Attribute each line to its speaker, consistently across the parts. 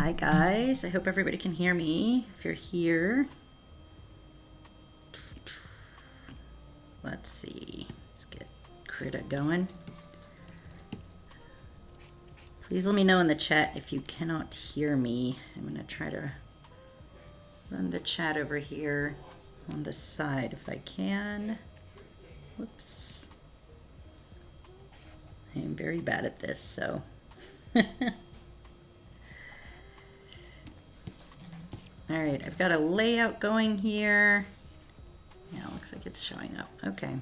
Speaker 1: Hi guys, I hope everybody can hear me. If you're here, let's see, let's get Krita going. Please let me know in the chat if you cannot hear me. I'm gonna try to run the chat over here on the side if I can. Whoops. I am very bad at this, so. All right, I've got a layout going here. Yeah, it looks like it's showing up. Okay.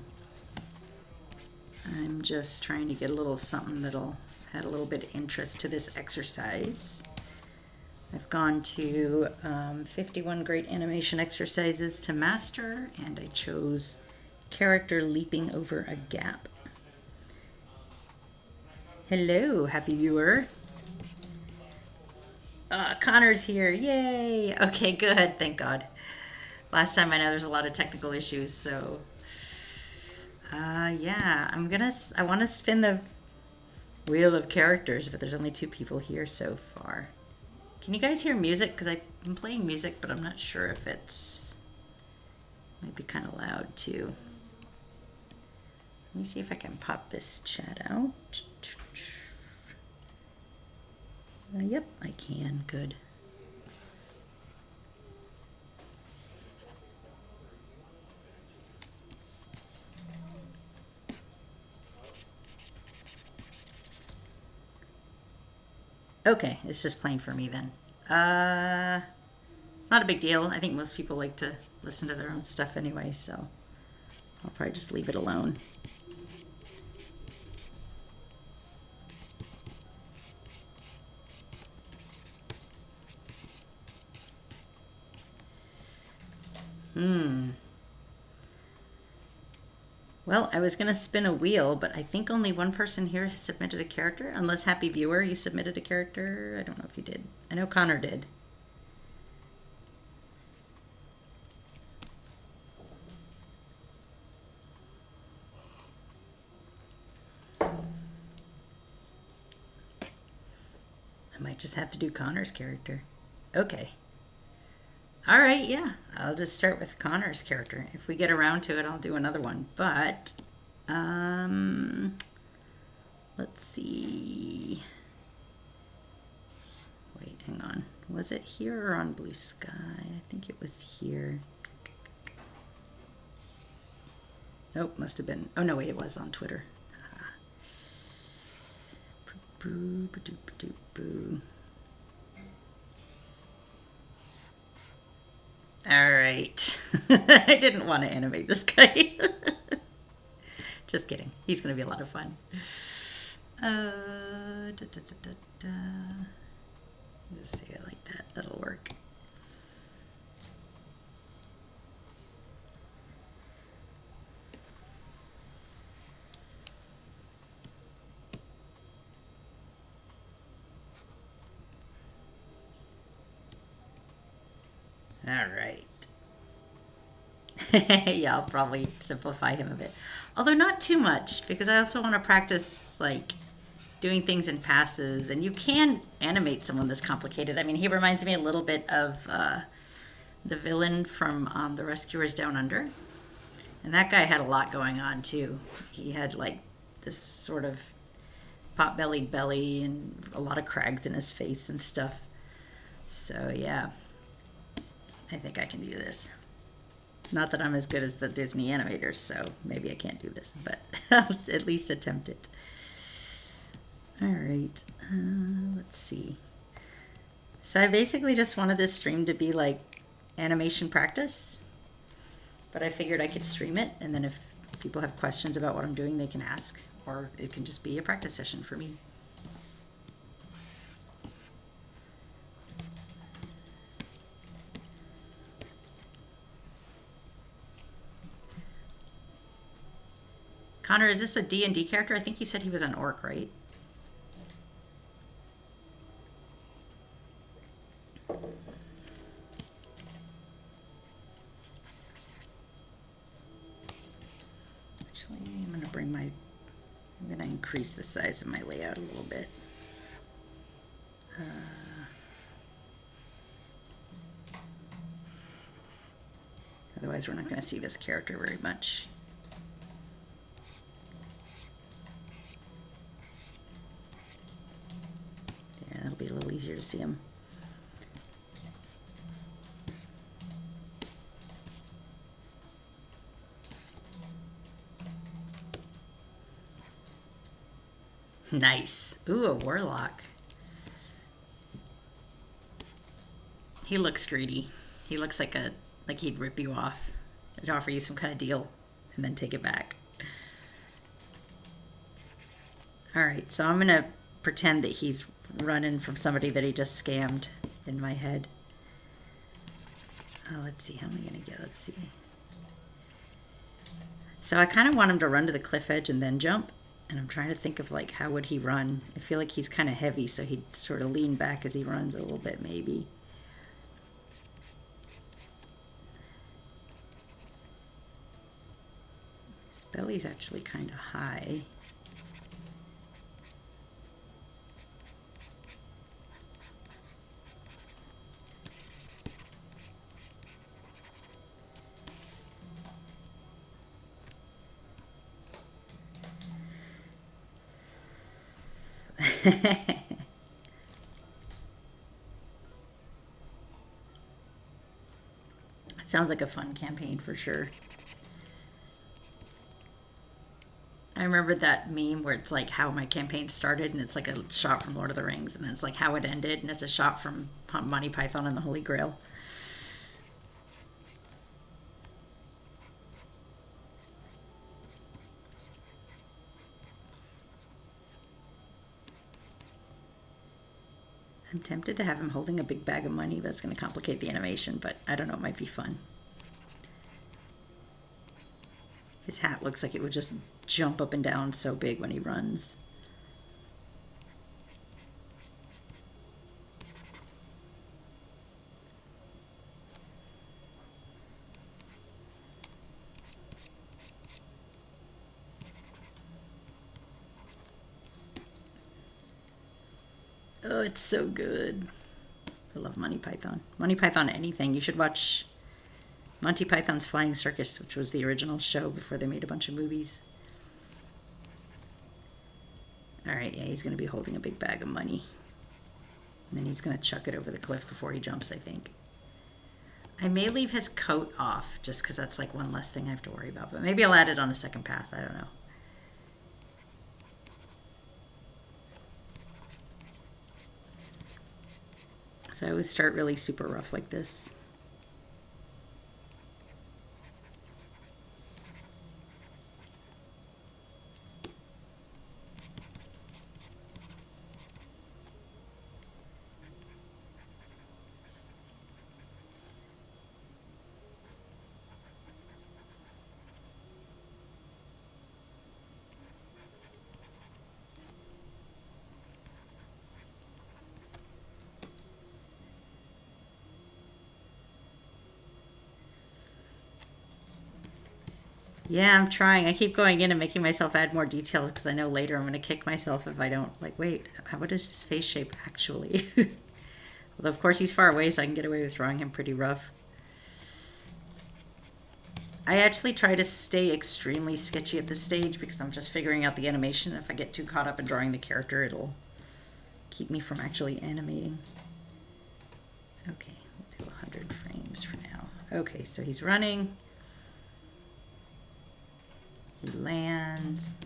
Speaker 1: I'm just trying to get a little something that'll add a little bit of interest to this exercise. I've gone to 51 great animation exercises to master, and I chose character leaping over a gap. Hello, happy viewer. Connor's here. Yay! Okay, good. Thank God. Last time I know there's a lot of technical issues, so yeah, I want to spin the wheel of characters, but there's only 2 people here so far. Can you guys hear music? Because I'm playing music, but I'm not sure if might be kind of loud too. Let me see if I can pop this chat out. Yep, I can. Good. Okay, it's just playing for me then. Not a big deal. I think most people like to listen to their own stuff anyway, so I'll probably just leave it alone. Well, I was going to spin a wheel, but I think only one person here has submitted a character. Unless, happy viewer, you submitted a character. I don't know if you did. I know Connor did. I might just have to do Connor's character. Okay. All right, yeah. I'll just start with Connor's character. If we get around to it, I'll do another one. But, let's see. Wait, hang on. Was it here or on Blue Sky? I think it was here. Nope, must have been. Oh, no, wait, it was on Twitter. Boo, ba doo, ba doo, boo. All right. I didn't want to animate this guy. Just kidding. He's going to be a lot of fun. Just say it like that. That'll work. All right. Yeah, I'll probably simplify him a bit. Although not too much, because I also want to practice, like, doing things in passes. And you can animate someone this complicated. I mean, he reminds me a little bit of the villain from The Rescuers Down Under. And that guy had a lot going on, too. He had, like, this sort of pot-bellied belly and a lot of crags in his face and stuff. So, yeah. I think I can do this. Not that I'm as good as the Disney animators, so maybe I can't do this, but I'll at least attempt it. All right, let's see. So I basically just wanted this stream to be like animation practice, but I figured I could stream it, and then if people have questions about what I'm doing, they can ask, or it can just be a practice session for me. Connor, is this a D&D character? I think you said he was an orc, right? Actually, I'm going to increase the size of my layout a little bit. Otherwise, we're not going to see this character very much. Yeah, it'll be a little easier to see him. Nice. Ooh, a warlock. He looks greedy. He looks like he'd rip you off. He'd offer you some kind of deal and then take it back. All right, so I'm gonna pretend that he's running from somebody that he just scammed in my head. Oh, let's see, how am I gonna get? Let's see. So I kind of want him to run to the cliff edge and then jump. And I'm trying to think of, like, how would he run? I feel like he's kind of heavy, so he'd sort of lean back as he runs a little bit, maybe. His belly's actually kind of high. It sounds like a fun campaign for sure. I remember that meme where it's like how my campaign started, and it's like a shot from Lord of the Rings, and then it's like how it ended, and it's a shot from Monty Python and the Holy Grail. I'm tempted to have him holding a big bag of money, but it's going to complicate the animation, but I don't know, it might be fun. His hat looks like it would just jump up and down so big when he runs. Oh, it's so good. I love Monty Python. Monty Python anything. You should watch Monty Python's Flying Circus, which was the original show before they made a bunch of movies. All right, yeah, he's going to be holding a big bag of money. And then he's going to chuck it over the cliff before he jumps, I think. I may leave his coat off, just because that's like one less thing I have to worry about. But maybe I'll add it on a second pass. I don't know. So I always start really super rough like this. Yeah, I'm trying. I keep going in and making myself add more details because I know later I'm going to kick myself if I don't, like, wait, what is his face shape actually? Although, of course, he's far away, so I can get away with drawing him pretty rough. I actually try to stay extremely sketchy at this stage because I'm just figuring out the animation. If I get too caught up in drawing the character, it'll keep me from actually animating. Okay, we'll do 100 frames for now. Okay, so he's running. He lands.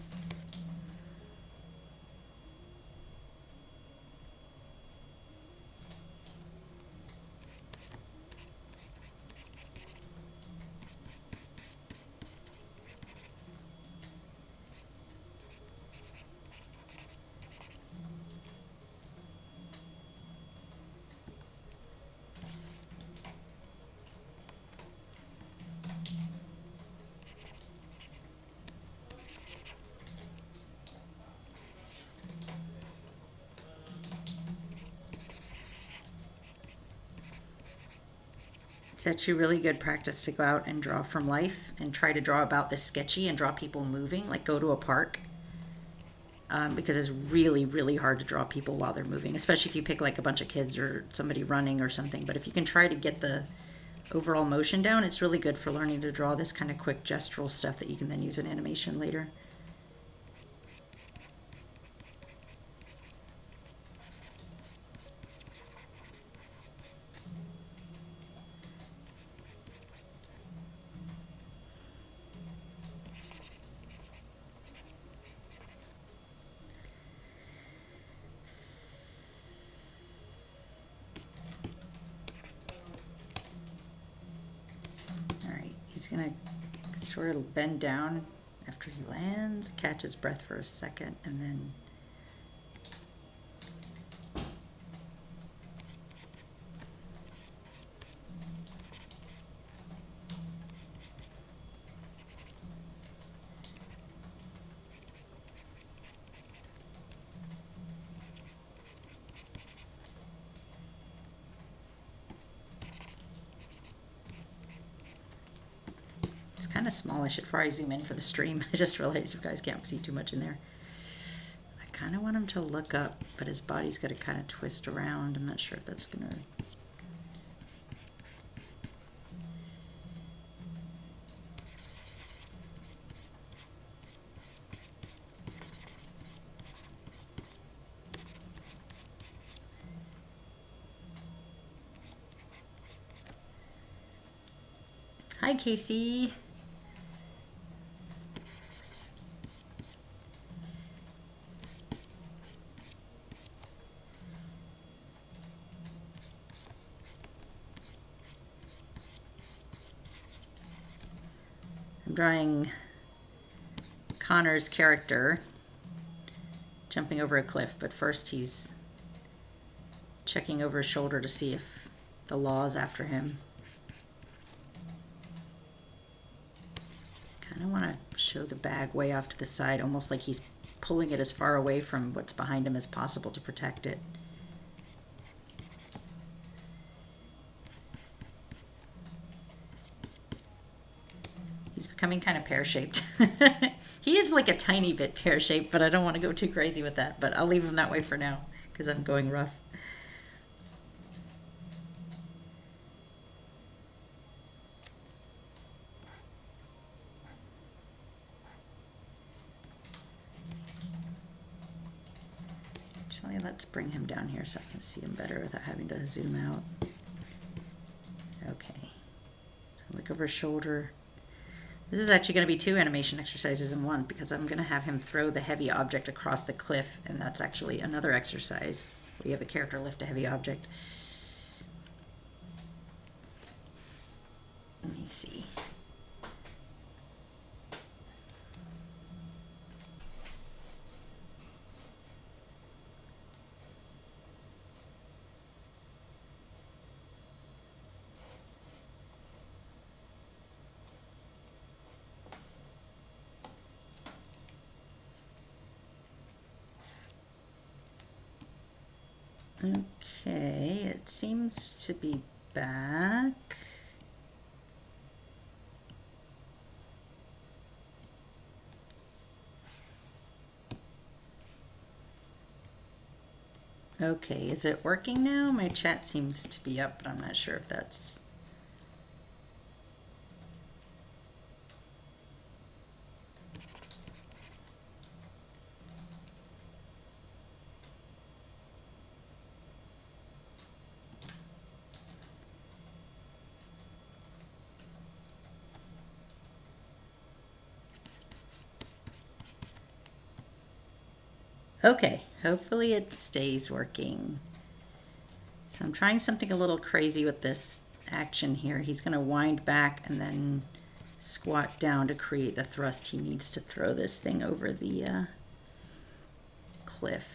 Speaker 1: It's actually really good practice to go out and draw from life and try to draw about this sketchy and draw people moving, like go to a park. Because it's really, really hard to draw people while they're moving, especially if you pick like a bunch of kids or somebody running or something. But if you can try to get the overall motion down, it's really good for learning to draw this kind of quick gestural stuff that you can then use in animation later. He's gonna sort of bend down after he lands, catch his breath for a second, and then kind of smallish before I zoom in for the stream. I just realized you guys can't see too much in there. I kind of want him to look up, but his body's got to kind of twist around. I'm not sure if that's going to... Hi, Casey. I'm drawing Connor's character jumping over a cliff, but first he's checking over his shoulder to see if the law's after him. Kind of want to show the bag way off to the side, almost like he's pulling it as far away from what's behind him as possible to protect it. He's becoming kind of pear-shaped. He is like a tiny bit pear-shaped, but I don't want to go too crazy with that. But I'll leave him that way for now because I'm going rough. Actually, let's bring him down here so I can see him better without having to zoom out. Okay. So look over his shoulder. This is actually going to be 2 animation exercises in one because I'm going to have him throw the heavy object across the cliff, and that's actually another exercise. We have a character lift a heavy object. Let me see. Okay, it seems to be back. Okay, is it working now? My chat seems to be up, but I'm not sure if that's... Okay, hopefully it stays working. So I'm trying something a little crazy with this action here. He's going to wind back and then squat down to create the thrust he needs to throw this thing over the cliff.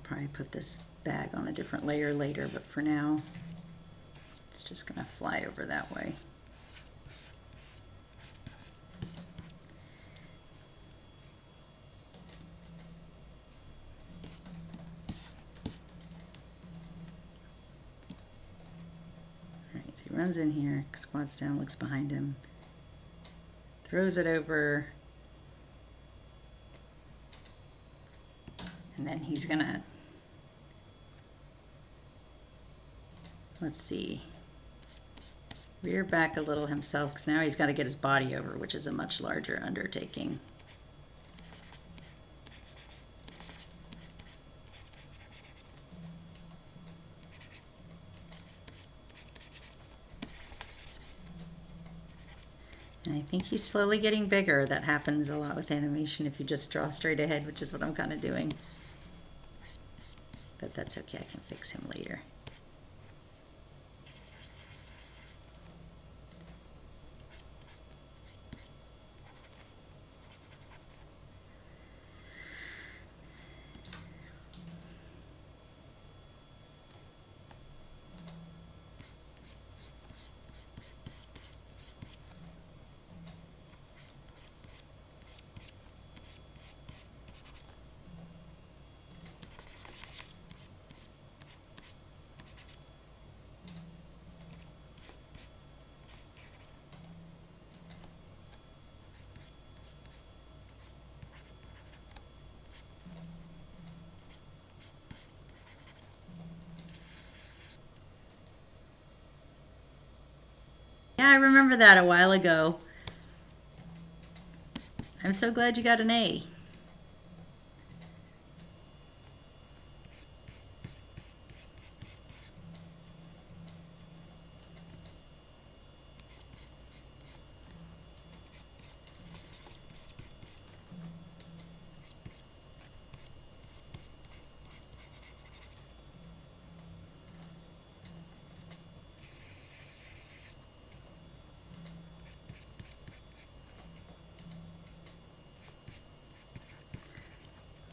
Speaker 1: probably put this bag on a different layer later, but for now, it's just gonna fly over that way. All right, so he runs in here, squats down, looks behind him, throws it over, and then he's gonna, let's see, rear back a little himself, because now he's got to get his body over, which is a much larger undertaking. And I think he's slowly getting bigger. That happens a lot with animation if you just draw straight ahead, which is what I'm kind of doing. But that's okay, I can fix him later. Yeah, I remember that a while ago. I'm so glad you got an A.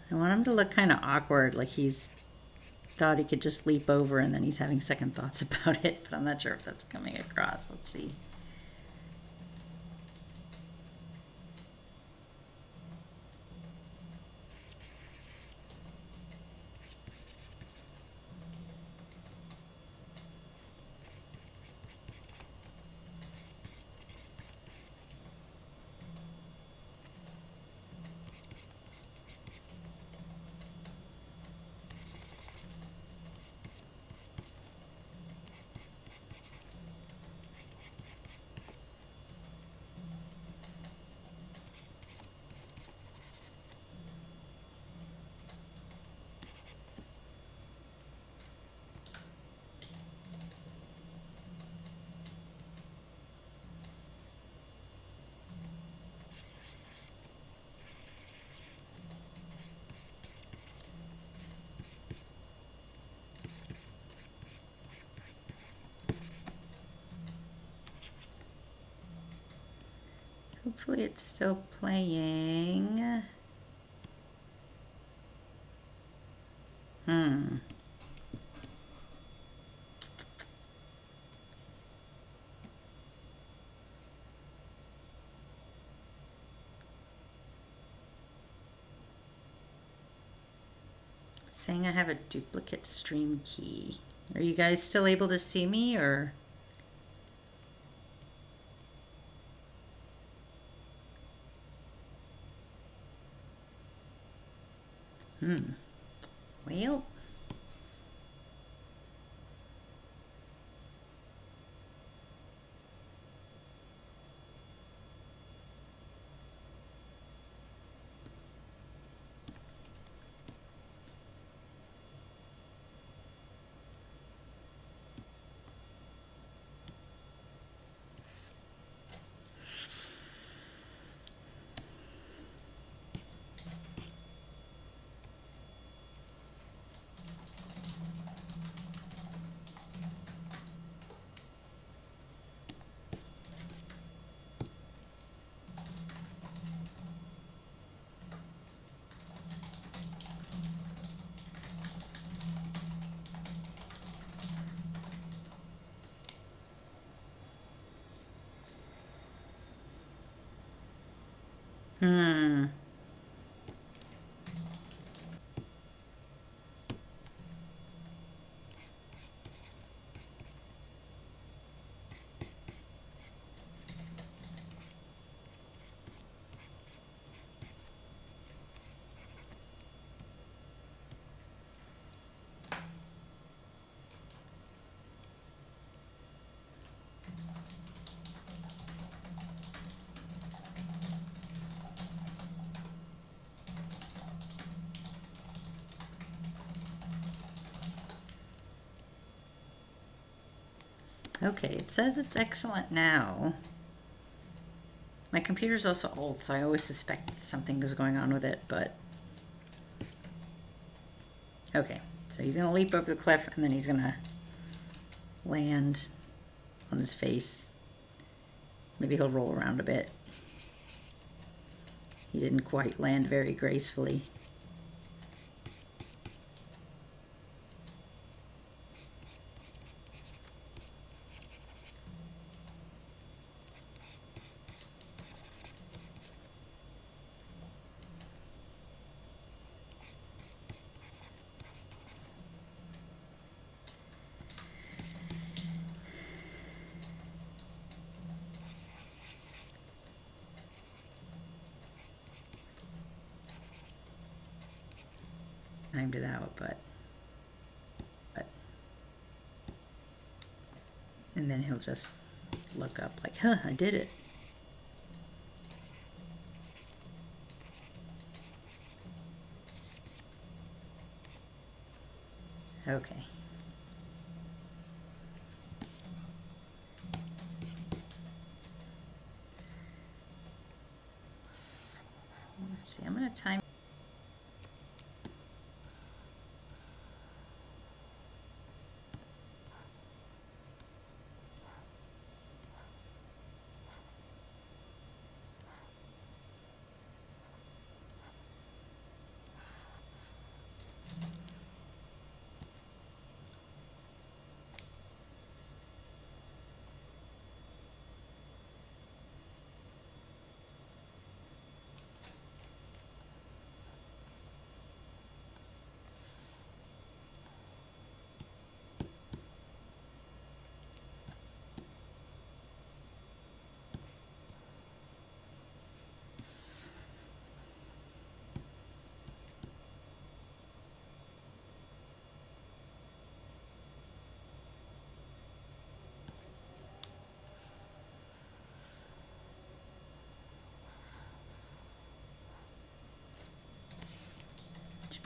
Speaker 1: I want him to look kind of awkward, like he's thought he could just leap over and then he's having second thoughts about it, but I'm not sure if that's coming across. Let's see. Hopefully it's still playing. Saying I have a duplicate stream key. Are you guys still able to see me, or? Well. Hmm. Okay, it says it's excellent now. My computer's also old, so I always suspect something is going on with it, but... Okay, so he's gonna leap over the cliff, and then he's gonna land on his face. Maybe he'll roll around a bit. He didn't quite land very gracefully. Timed it out, but and then he'll just look up like, huh, I did it. Okay. Let's see, I'm gonna time.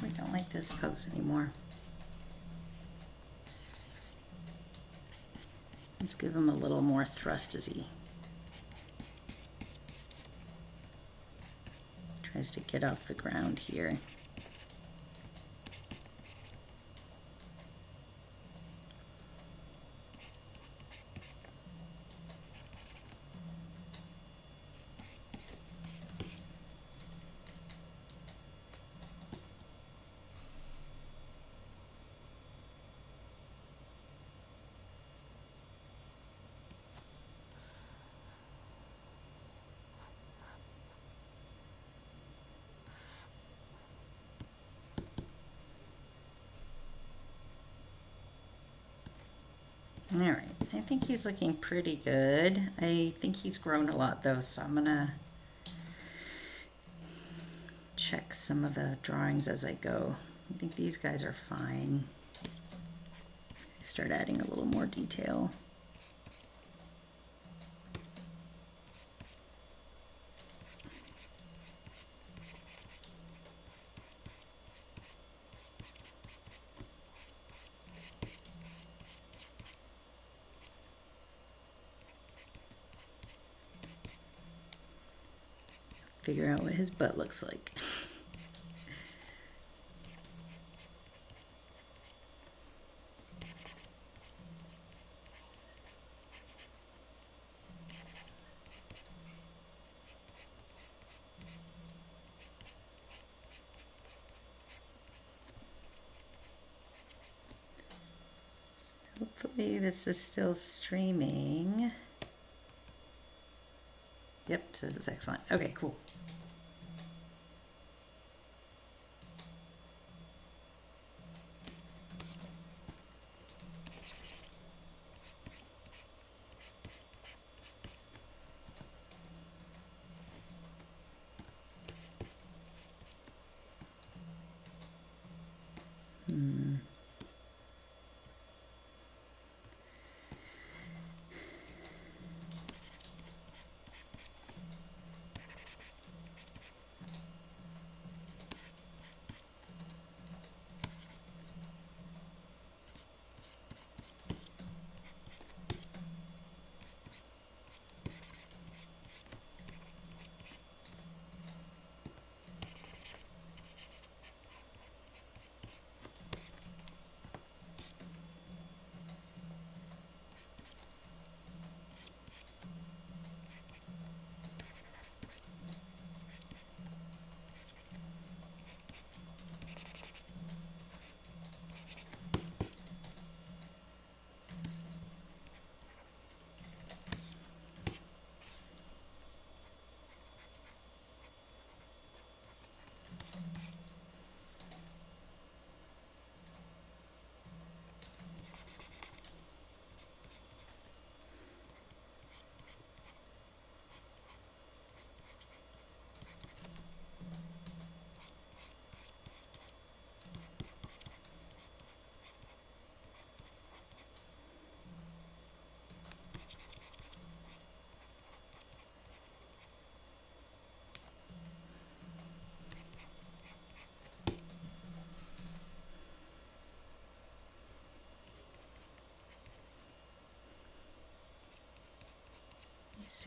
Speaker 1: We don't like this pose anymore. Let's give him a little more thrust as he tries to get off the ground here. All right, I think he's looking pretty good. I think he's grown a lot though, so I'm gonna check some of the drawings as I go. I think these guys are fine. Start adding a little more detail. Figure out what his butt looks like. Hopefully this is still streaming. Yep, says it's excellent. Okay, cool.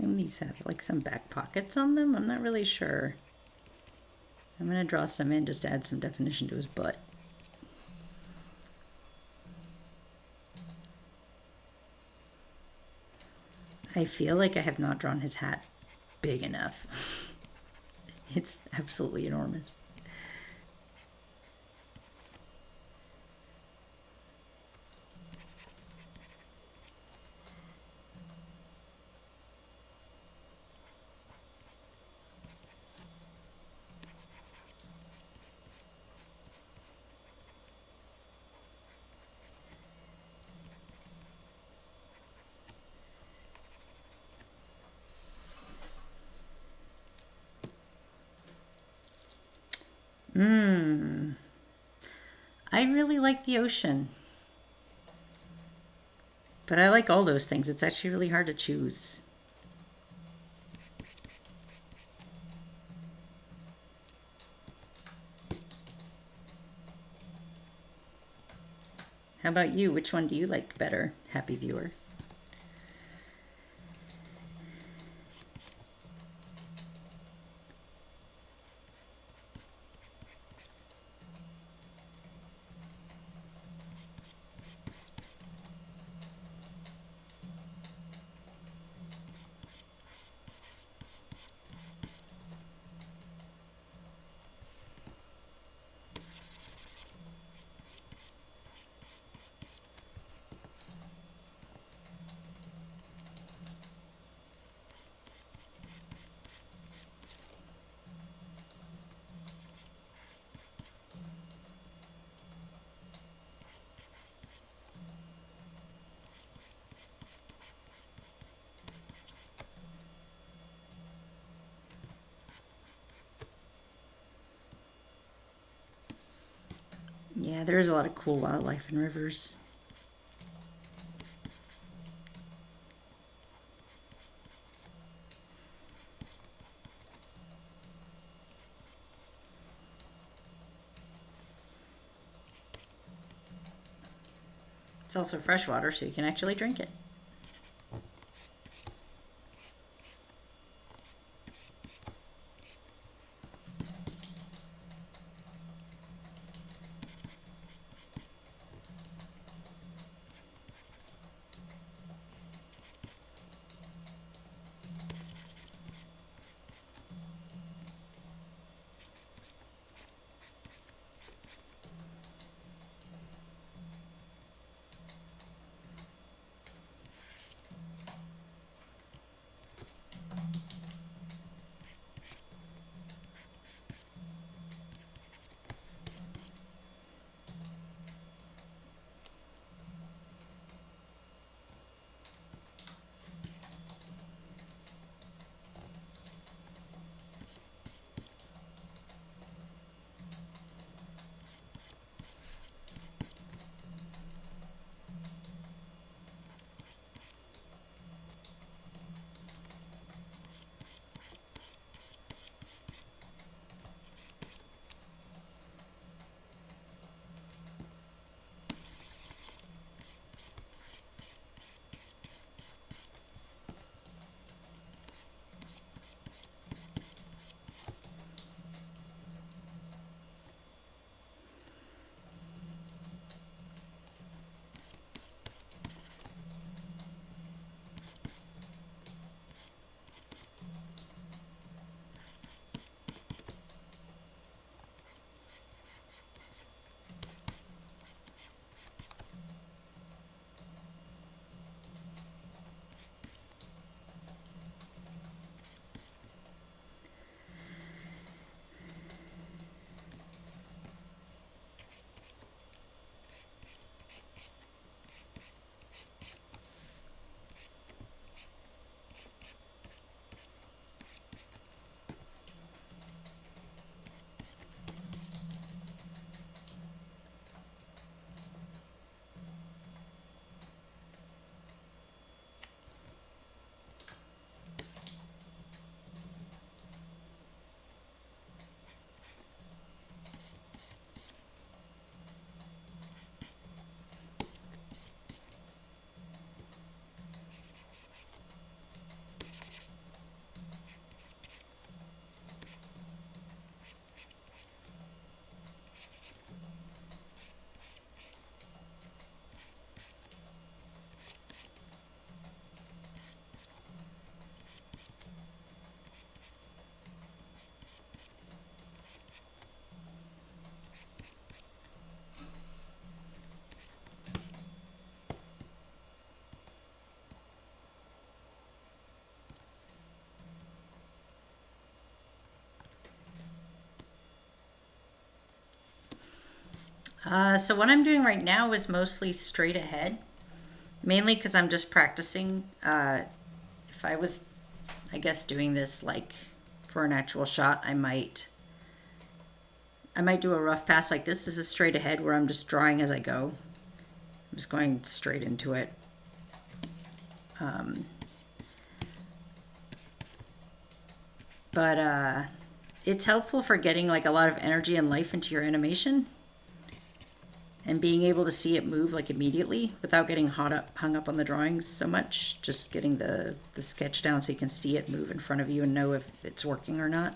Speaker 1: assume these have like some back pockets on them. I'm not really sure. I'm going to draw some in just to add some definition to his butt. I feel like I have not drawn his hat big enough. It's absolutely enormous. I really like the ocean. But I like all those things. It's actually really hard to choose. How about you? Which one do you like better, happy viewer? Yeah, there is a lot of cool wildlife in rivers. It's also freshwater, so you can actually drink it. So what I'm doing right now is mostly straight ahead, mainly because I'm just practicing. If I was, I guess, doing this like for an actual shot, I might do a rough pass like this. This is straight ahead where I'm just drawing as I go. I'm just going straight into it. But it's helpful for getting like a lot of energy and life into your animation and being able to see it move like immediately without getting hung up on the drawings so much. Just getting the sketch down so you can see it move in front of you and know if it's working or not.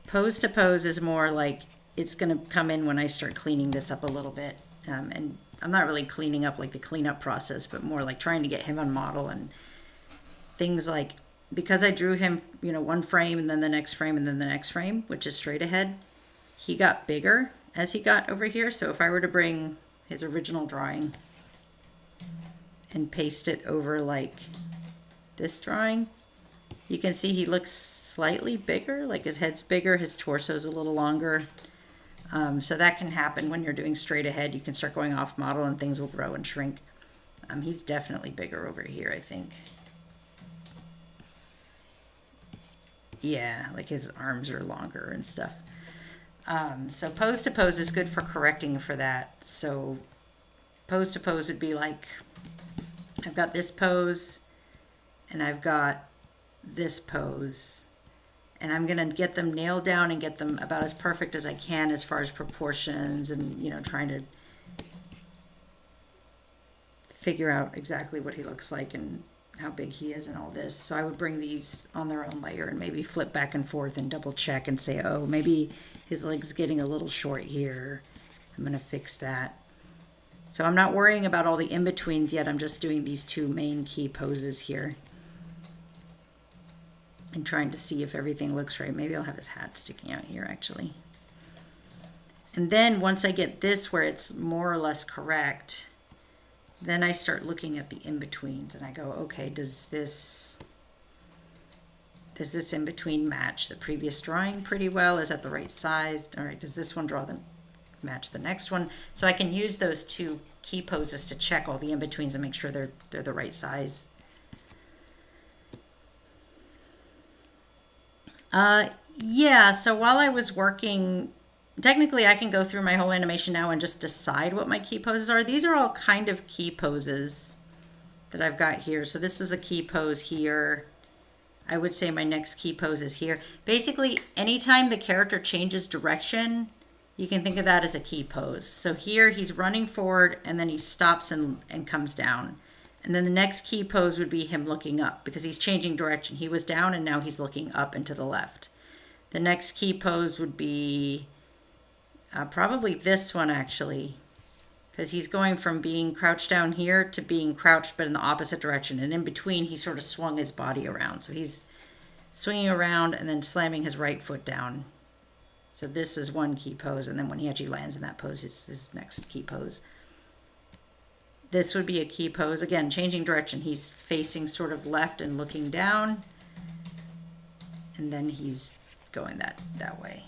Speaker 1: Pose to pose is more like it's going to come in when I start cleaning this up a little bit. And I'm not really cleaning up like the cleanup process, but more like trying to get him on model and things like, because I drew him, you know, one frame and then the next frame and then the next frame, which is straight ahead, he got bigger as he got over here. So if I were to bring his original drawing and paste it over like this drawing, you can see he looks slightly bigger, like his head's bigger, his torso's a little longer. So that can happen when you're doing straight ahead. You can start going off model and things will grow and shrink. He's definitely bigger over here, I think. Yeah, like his arms are longer and stuff. So pose to pose is good for correcting for that. So pose to pose would be like, I've got this pose and I've got this pose, and I'm going to get them nailed down and get them about as perfect as I can as far as proportions and, you know, trying to figure out exactly what he looks like and how big he is and all this. So I would bring these on their own layer and maybe flip back and forth and double check and say, oh, maybe his leg's getting a little short here. I'm going to fix that. So I'm not worrying about all the in-betweens yet. I'm just doing these two main key poses here and trying to see if everything looks right. Maybe I'll have his hat sticking out here actually. And then once I get this where it's more or less correct, then I start looking at the in-betweens and I go, okay, does this in-between match the previous drawing pretty well? Is that the right size? All right, does this one match the next one? So I can use those two key poses to check all the in-betweens and make sure they're the right size. Yeah, so while I was working, technically I can go through my whole animation now and just decide what my key poses are. These are all kind of key poses that I've got here. So this is a key pose here. I would say my next key pose is here. Basically, anytime the character changes direction, you can think of that as a key pose. So here he's running forward and then he stops and comes down. And then the next key pose would be him looking up because he's changing direction. He was down and now he's looking up and to the left. The next key pose would be probably this one actually, because he's going from being crouched down here to being crouched but in the opposite direction. And in between, he sort of swung his body around. So he's swinging around and then slamming his right foot down. So this is one key pose. And then when he actually lands in that pose, it's his next key pose. This would be a key pose. Again, changing direction. He's facing sort of left and looking down. And then he's going that way.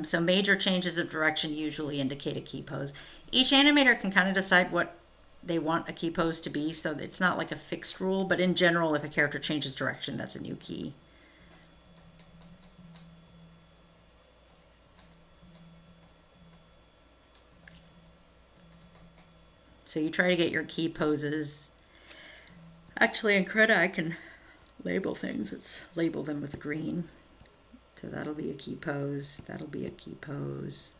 Speaker 1: So major changes of direction usually indicate a key pose. Each animator can kind of decide what they want a key pose to be, so it's not like a fixed rule, but in general, if a character changes direction, that's a new key. So you try to get your key poses. Actually, in Creda, I can label things. Let's label them with green. So that'll be a key pose. That'll be a key pose.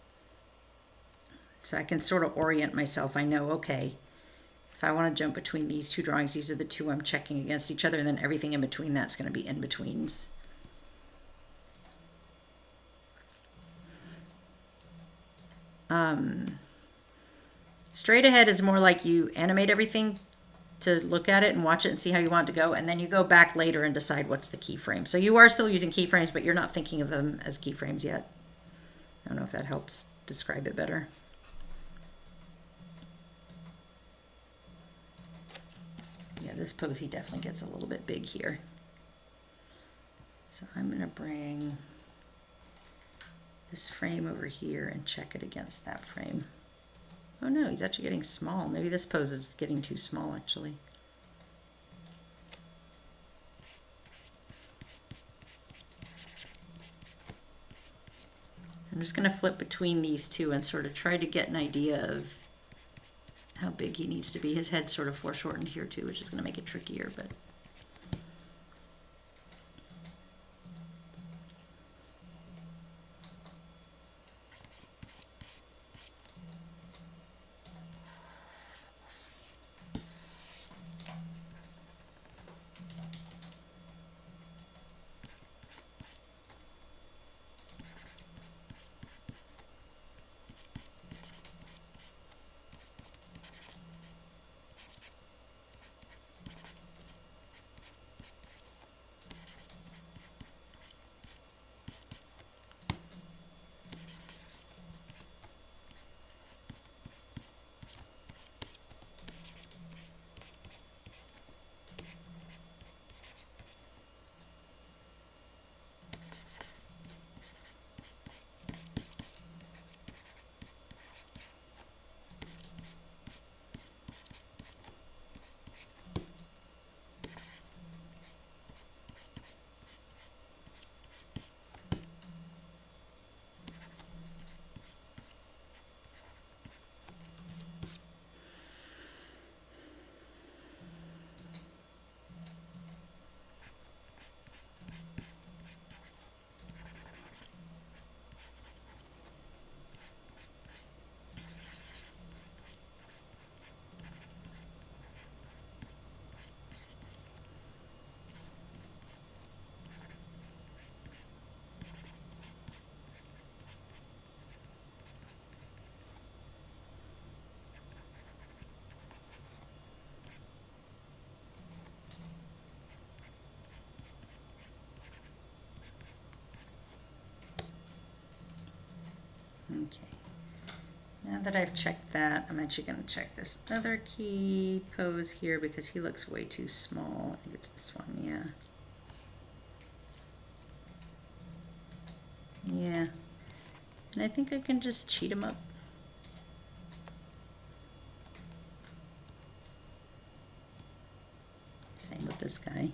Speaker 1: So I can sort of orient myself. I know, okay, if I want to jump between these two drawings, these are the two I'm checking against each other, and then everything in between that's going to be in-betweens. Straight ahead is more like you animate everything to look at it and watch it and see how you want it to go, and then you go back later and decide what's the keyframe. So you are still using keyframes, but you're not thinking of them as keyframes yet. I don't know if that helps describe it better. Yeah, this pose, he definitely gets a little bit big here. So I'm going to bring this frame over here and check it against that frame. Oh no, he's actually getting small. Maybe this pose is getting too small actually. I'm just going to flip between these two and sort of try to get an idea of how big he needs to be. His head's sort of foreshortened here too, which is going to make it trickier, but okay. Now that I've checked that, I'm actually going to check this other key pose here because he looks way too small. I think it's this one, yeah. Yeah. And I think I can just cheat him up. Same with this guy.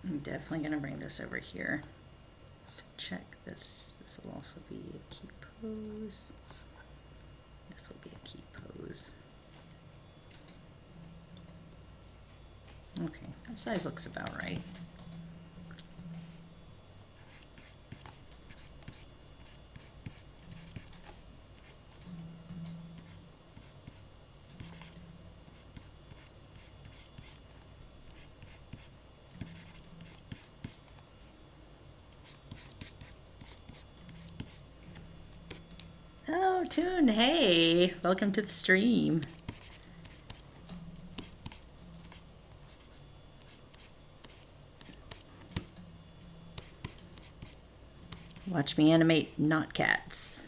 Speaker 1: I'm definitely going to bring this over here to check this. This will also be a key pose. This will be a key pose. Okay, that size looks about right. Cartoon, hey, welcome to the stream. Watch me animate not cats.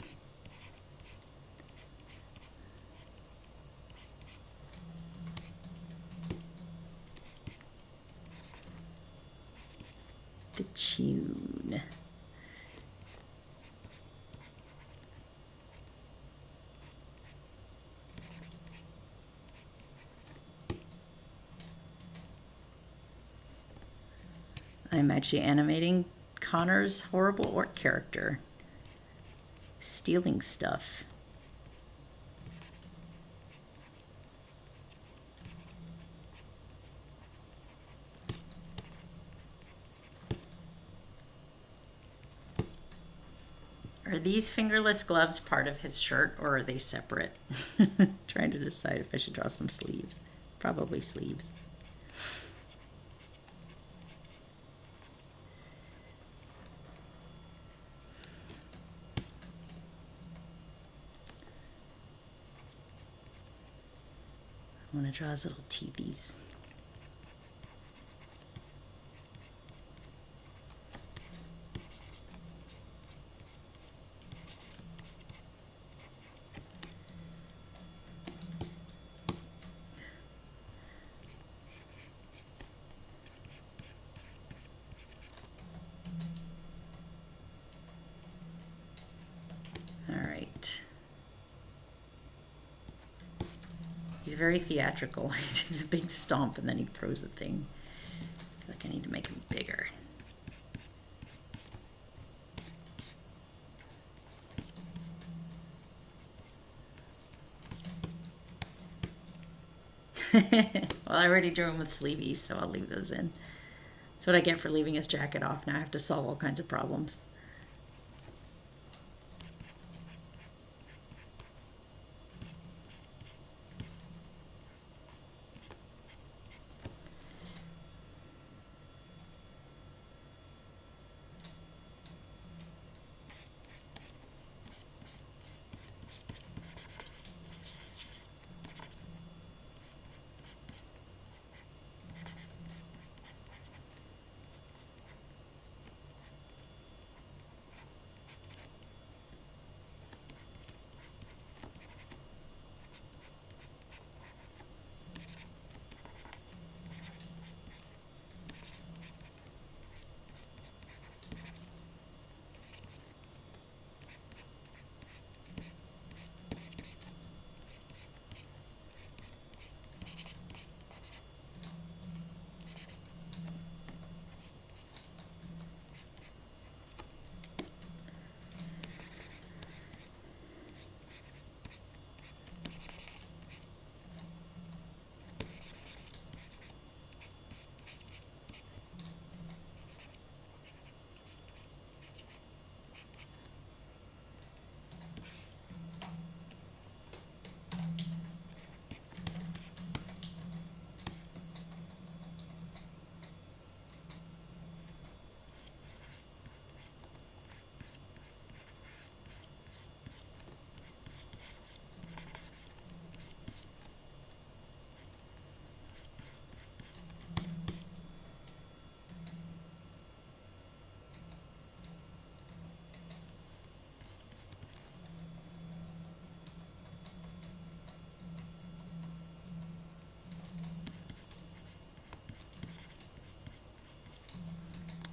Speaker 1: The tune. I'm actually animating Connor's horrible orc character. Stealing stuff. Are these fingerless gloves part of his shirt or are they separate? Trying to decide if I should draw some sleeves. Probably sleeves. I want to draw his little teethies. All right. He's very theatrical. He does a big stomp and then he throws a thing. I feel like I need to make him bigger. Well, I already drew him with sleeveys, so I'll leave those in. That's what I get for leaving his jacket off. Now I have to solve all kinds of problems.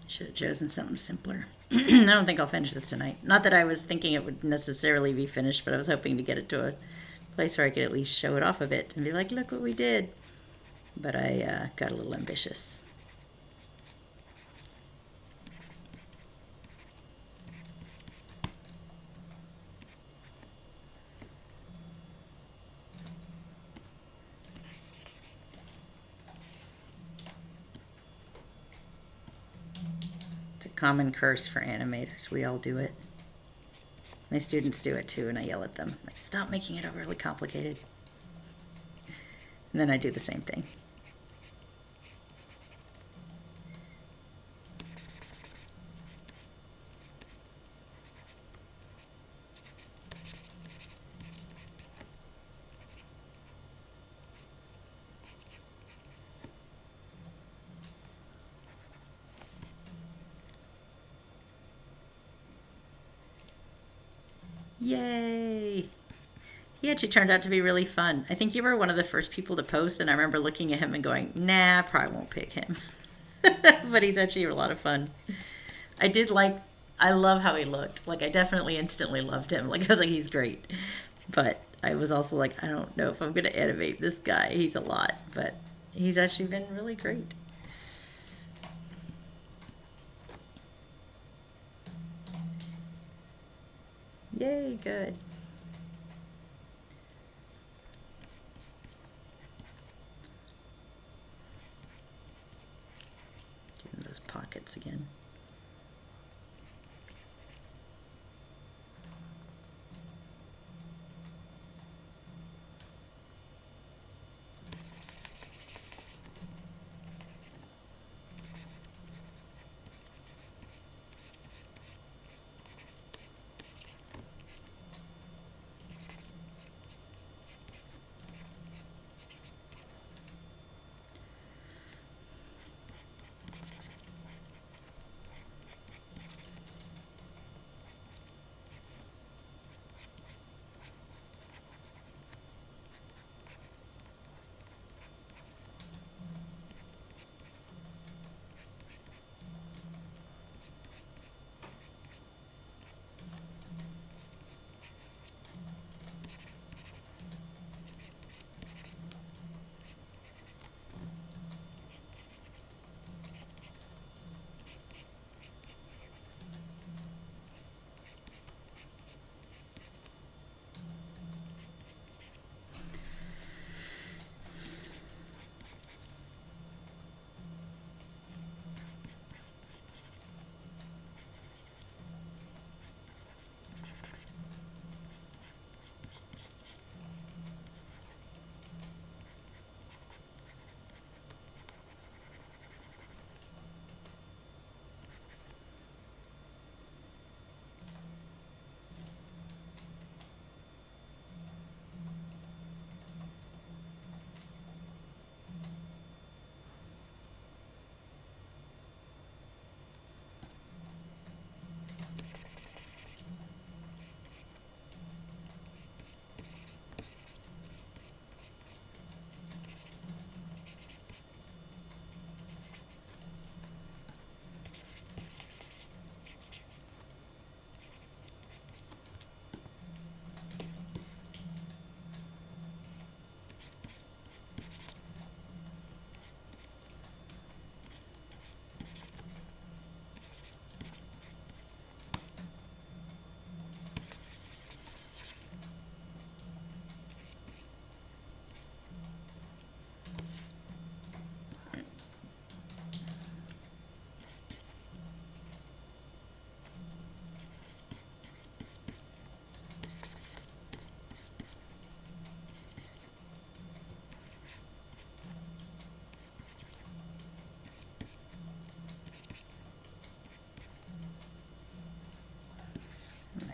Speaker 1: Should have chosen something simpler. I don't think I'll finish this tonight. Not that I was thinking it would necessarily be finished, but I was hoping to get it to a place where I could at least show it off a bit and be like, look what we did. But I got a little ambitious. Common curse for animators. We all do it. My students do it too, and I yell at them. Like, stop making it overly complicated. And then I do the same thing. Yay! He actually turned out to be really fun. I think you were one of the first people to post, and I remember looking at him and going, nah, probably won't pick him. But he's actually a lot of fun. I love how he looked. Like, I definitely instantly loved him. Like, I was like, he's great. But I was also like, I don't know if I'm going to animate this guy. He's a lot. But he's actually been really great. Yay, good. Give him those pockets again.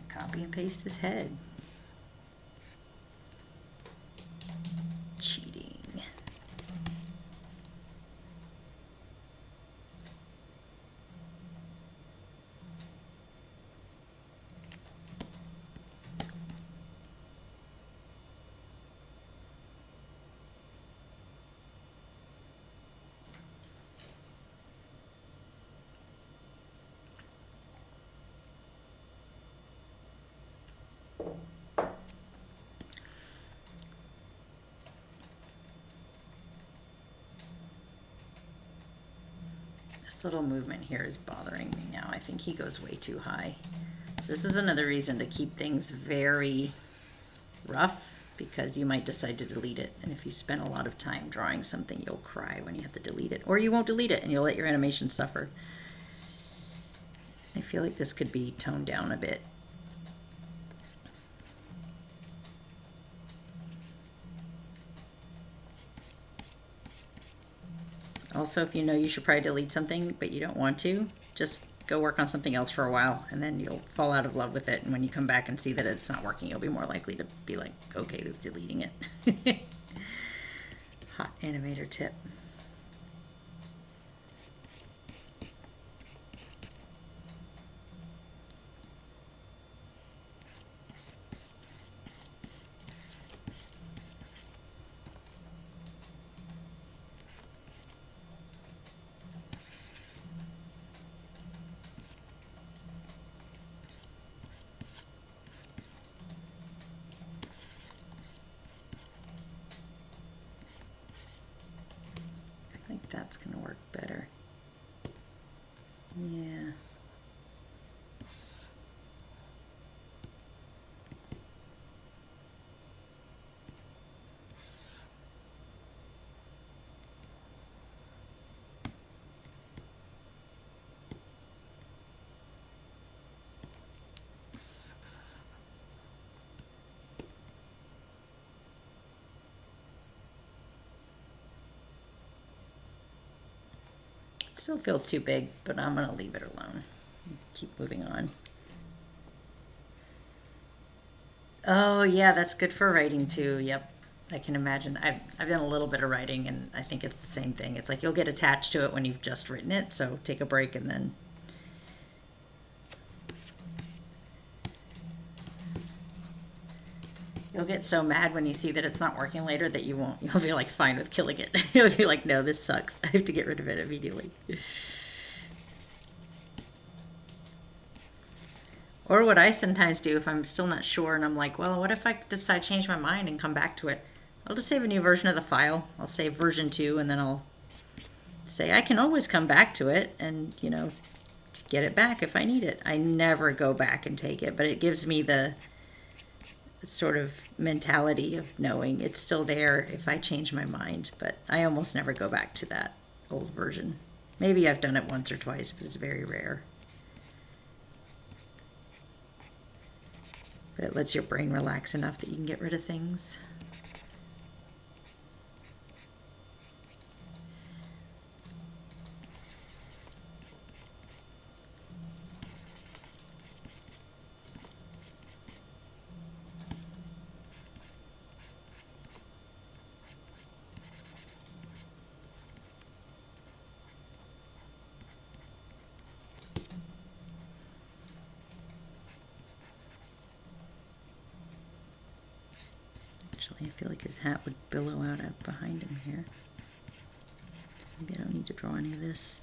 Speaker 1: Copy and paste his head. Cheating. This little movement here is bothering me now. I think he goes way too high. So this is another reason to keep things very rough, because you might decide to delete it. And if you spend a lot of time drawing something, you'll cry when you have to delete it. Or you won't delete it and you'll let your animation suffer. I feel like this could be toned down a bit. Also, if you know you should probably delete something, but you don't want to, just go work on something else for a while, and then you'll fall out of love with it. And when you come back and see that it's not working, you'll be more likely to be like, okay with deleting it. Hot animator tip. Still feels too big, but I'm gonna leave it alone. Keep moving on. Oh yeah, that's good for writing too. Yep. I can imagine. I've done a little bit of writing and I think it's the same thing. It's like you'll get attached to it when you've just written it, so take a break and then you'll get so mad when you see that it's not working later that you'll be like fine with killing it. You'll be like, no, this sucks. I have to get rid of it immediately. Or what I sometimes do if I'm still not sure and I'm like, well, what if I decide to change my mind and come back to it? I'll just save a new version of the file. I'll save version 2 and then I'll say I can always come back to it and, you know, to get it back if I need it. I never go back and take it, but it gives me the sort of mentality of knowing it's still there if I change my mind, but I almost never go back to that old version. Maybe I've done it once or twice, but it's very rare. But it lets your brain relax enough that you can get rid of things. I feel like his hat would billow out behind him here. Maybe I don't need to draw any of this.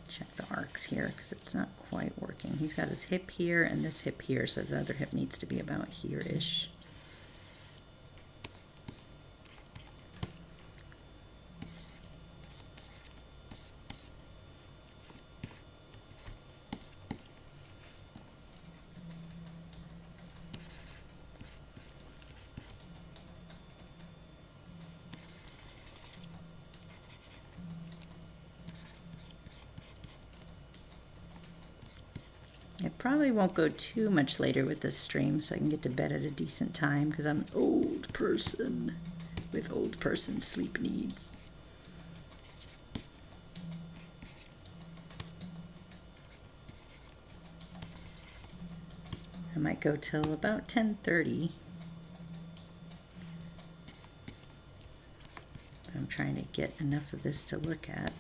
Speaker 1: Check the arcs here because it's not quite working. He's got his hip here and this hip here, so the other hip needs to be about here-ish. It probably won't go too much later with this stream, so I can get to bed at a decent time because I'm an old person with old person sleep needs. I might go till about 10:30. I'm trying to get enough of this to look at.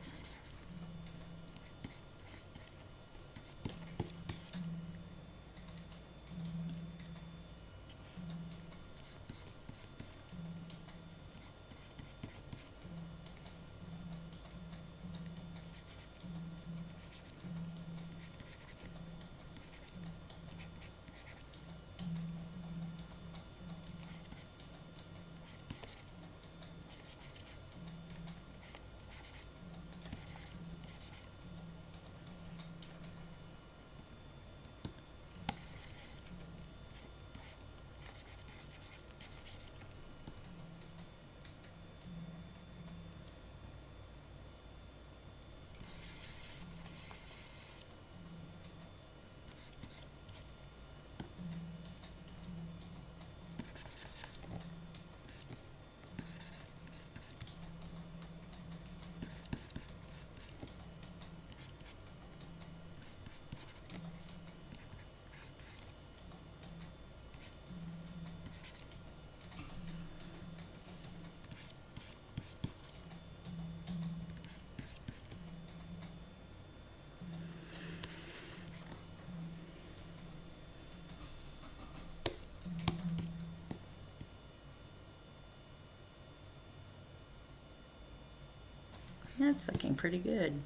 Speaker 1: That's looking pretty good.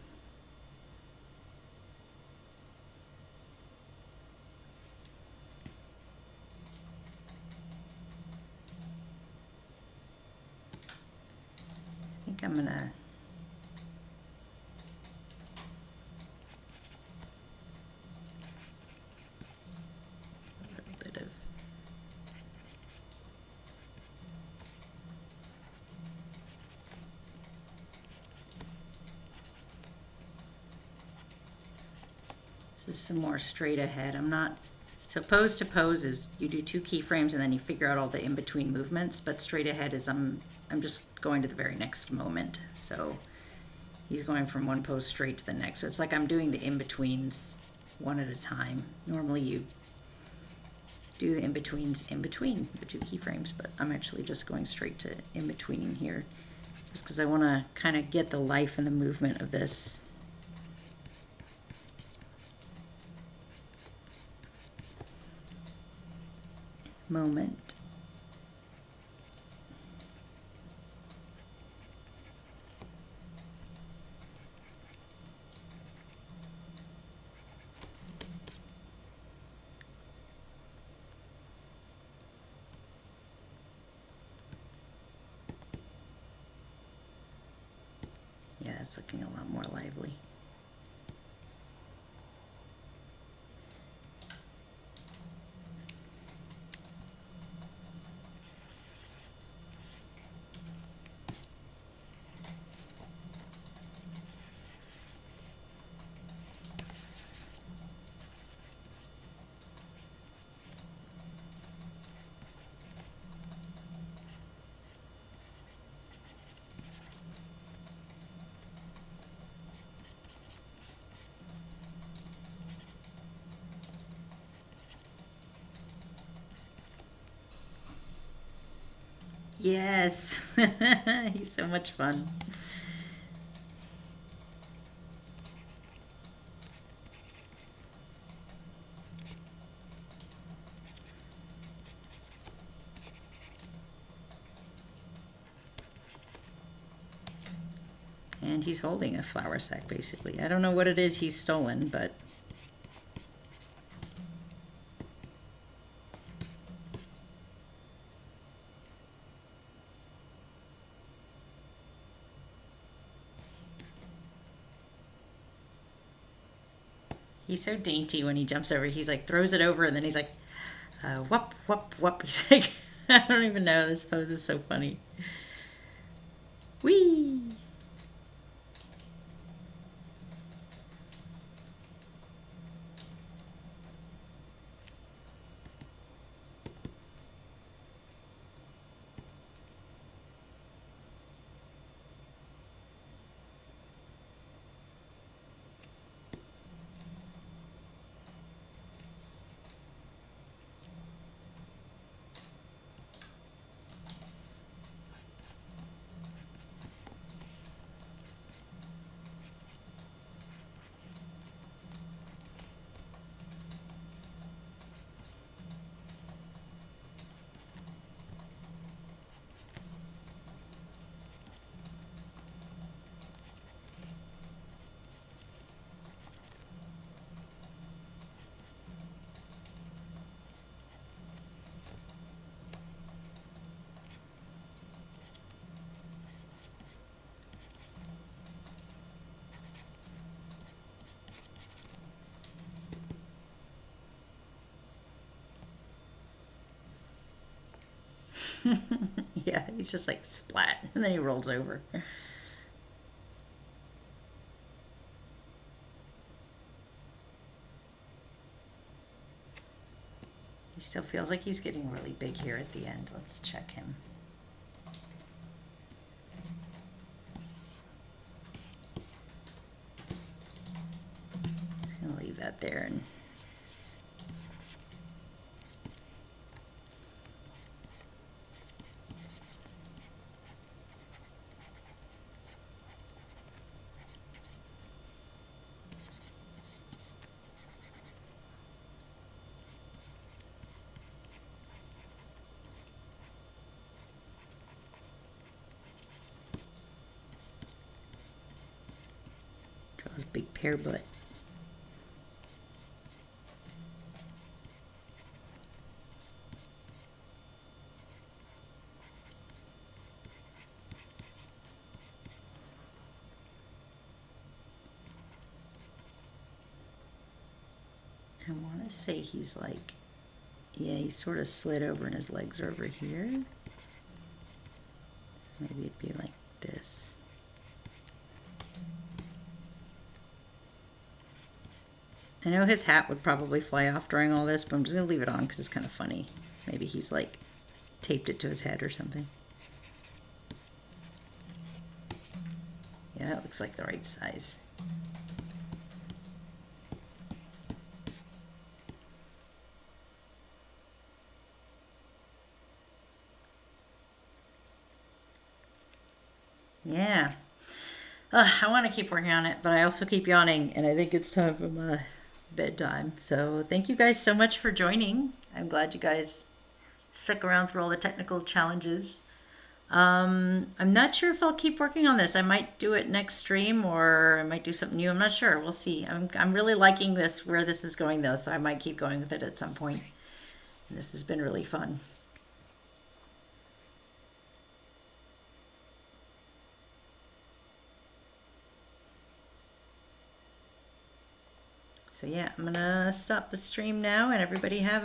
Speaker 1: I think I'm gonna a little bit of this is some more straight ahead. I'm not, so pose to pose is you do 2 keyframes and then you figure out all the in-between movements, but straight ahead is I'm just going to the very next moment. So he's going from one pose straight to the next. So it's like I'm doing the in-betweens one at a time. Normally you do the in-betweens in between the 2 keyframes, but I'm actually just going straight to in-betweening here just because I want to kind of get the life and the movement of this. Moment. Yeah, it's looking a lot more lively. Yes, he's so much fun. And he's holding a flour sack, basically. I don't know what it is he's stolen, but he's so dainty when he jumps over. He's like throws it over and then he's like, whoop, whoop, whoop. He's like, I don't even know. This pose is so funny. Whee! Yeah, he's just like splat, and then he rolls over. He still feels like he's getting really big here at the end. Let's check him. Just gonna leave that there and pear butt. I want to say he's like, yeah, he's sort of slid over and his legs are over here. Maybe it'd be like this. I know his hat would probably fly off during all this, but I'm just going to leave it on because it's kind of funny. Maybe he's like taped it to his head or something. Yeah, that looks like the right size. Yeah. I want to keep working on it, but I also keep yawning, and I think it's time for my bedtime. So thank you guys so much for joining. I'm glad you guys stuck around through all the technical challenges. I'm not sure if I'll keep working on this. I might do it next stream, or I might do something new. I'm not sure. We'll see. I'm really liking this, where this is going, though, so I might keep going with it at some point. And this has been really fun. So yeah, I'm gonna stop the stream now, and everybody have